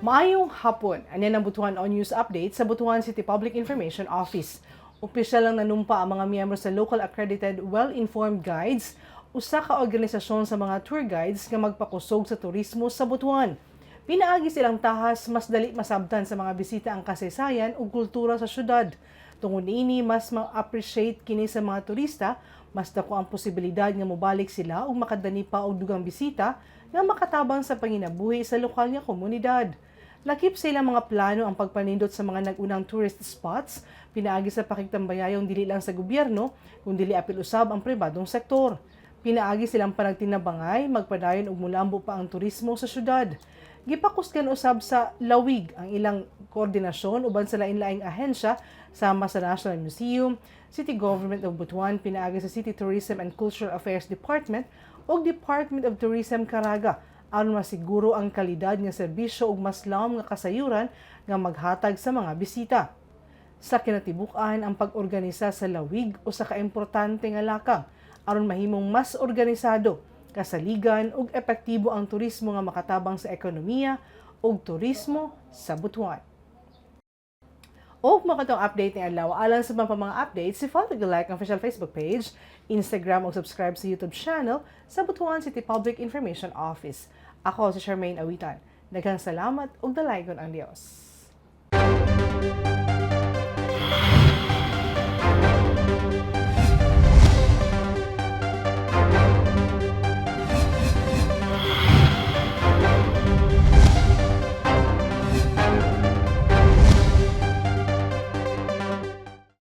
Maayong hapon, anyan ang Butuan On News Update sa Butuan City Public Information Office. Opisyal lang nanumpa ang mga miyembro sa local accredited well-informed guides, usa ka organisasyon sa mga tour guides nga magpakusog sa turismo sa Butuan. Pinaagi silang tahas mas dali masabtan sa mga bisita ang kasaysayan ug kultura sa syudad. Tungod niini mas ma-appreciate kini sa mga turista, mas dako ang posibilidad nga mobalik sila ug makadani pa og dugang bisita nga makatabang sa panginabuhi sa lokal nga komunidad. Lakip sa ilang mga plano ang pagpanindot sa mga nag-unang tourist spots, pinaagi sa pakigtambayayong dili lang sa gobyerno, kundi apil usab ang pribadong sektor. Pinaagi silang panagtinabangay, magpadayon ug mulambo pa ang turismo sa syudad. Gipakusgan usab sa lawig ang ilang koordinasyon uban sa lain-laing ahensya sama sa National Museum, City Government of Butuan, pinaagi sa City Tourism and Cultural Affairs Department ug Department of Tourism Caraga aron masiguro ang kalidad nga serbisyo ug mas lawom nga kasayuran nga maghatag sa mga bisita. Sa kinatibuk-an ang pag-organisa sa lawig o sa kaimportante nga lakang aron mahimong mas organisado, kasaligan ug epektibo ang turismo nga makatabang sa ekonomiya ug turismo sa Butuan. O makatong update ni adlaw alang sa mga updates, follow the like ang official Facebook page, Instagram ug subscribe sa YouTube channel sa Butuan City Public Information Office. Ako si Charmaine Awitan. Daghang salamat ug dalaygon ang Dios.